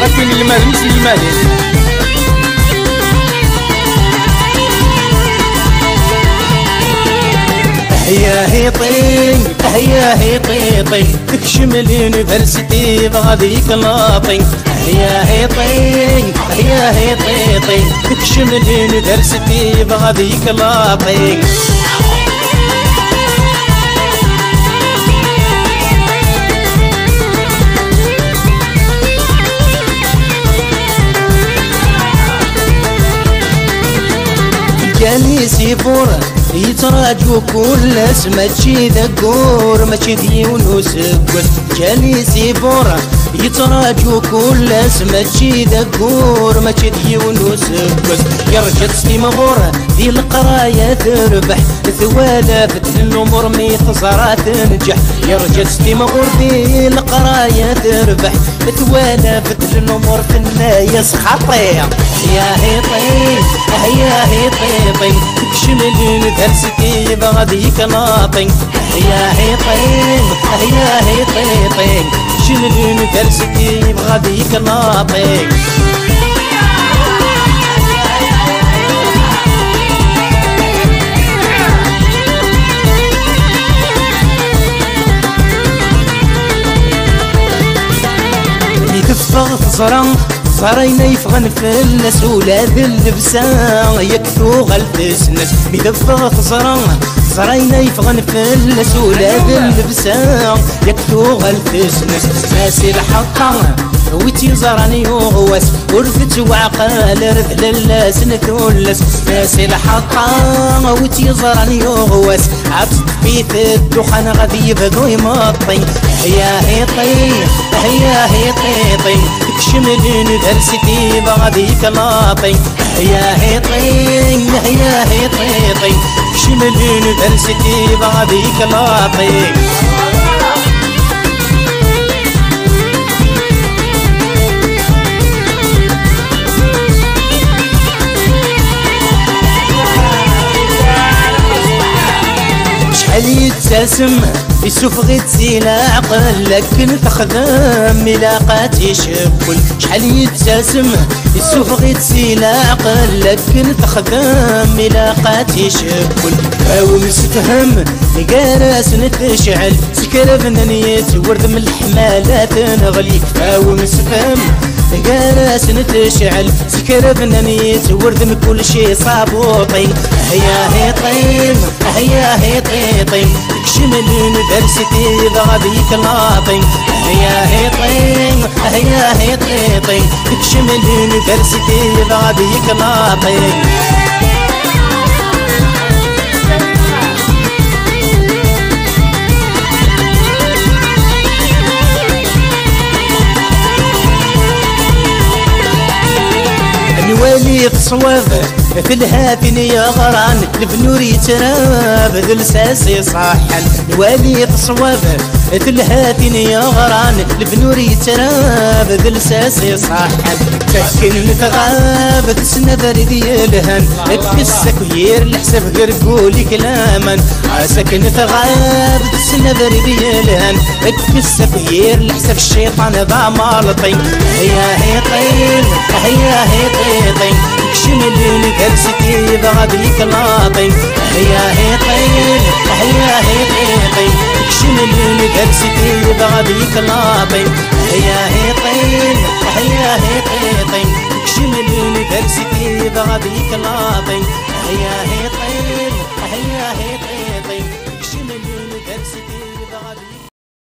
راكين المال مثل المالين. هيا هيطين هيا هيطين تكشم اليونيفرسيتي بغاديك لاطين. هيا هيطين هيا هيطين تكشم اليونيفرسيتي بغاديك لاطين. جاني سيفورة يتراجو كل اسم تشي ذكور ماشي ديون سكوت. جاني سيفورة يتراجو كل اسم تشي ذكور ماشي ديون سكوت. يرجع تسلي مغورة ذي القراية تربح ثوالف الامور مي خسارة تنجح. يرجع تسلي مغور ذي القراية تربح ثوالف الامور في النايس خطير. يا هيطين هيا هيطين تكشم اليونيفرسيتي بغاديك لاطين. هيا هيطين هيا هيطين تكشم اليونيفرسيتي بغاديك لاطين. يتفغ زران صارينا يفغن في الناس ولاد اللبسان يكثو غالتسنس. ميدفغ خزران صارينا يفغن في الناس ولاد اللبسان يكثو غالتسنس. ناسي الحطان ويتي زراني وغواس ورفت وعقال رذل اللاس نثولس. ناسي الحطان ويتي زراني وغواس عبت بيت الدخان غادي يبدو يمطي. هيا هيطين هيا هيطين تكشم اليونيفرسيتي بغاديك لاطين. هيا هيطين هيا هيطين تكشم اليونيفرسيتي بغاديك لاطين. شحال يتساسم يسوف غير تسيلا عقل لكن تخدم ملاقاتي شكل. شحال يتساسم يسوف غير تسيلا عقل لكن تخدم ملاقاتي شكل. هاو مستفهم قارس نتشعل سكرب نيت ورد من الحمالات نغلي. هاو مستفهم قارس نتشعل سكرب نيت ورد من كل شي صابوطين. هيا هيطين هيا هيطين تكشم اليونيفرسيتي بغاديك لاطين. هيا هيطين هيا هيطين تكشم اليونيفرسيتي بغاديك لاطين. نوالي في صواب في الهافين يا غران البنور يتراب ذو الساسي صاحن. نوالي في صواب في الهافين يا غران البنور يتراب ذو الساسي صاحن. سكن نتغاب تسنى برد يلهن اتكسك وير الحساب غير قولي كلاما. سكن نتغاب تسنى برد يلهن اتكسك وير الحساب الشيطان ذا مالطين. هيا هيطين هيا هيطين تكشم اليونيفرسيتي بغاديك لاطين. هيا هيطين هيا هيطين تكشم اليونيفرسيتي بغاديك لاطين. هيا هيطين هيا هيطين تكشم اليونيفرسيتي بغاديك لاطين. هيا هيطين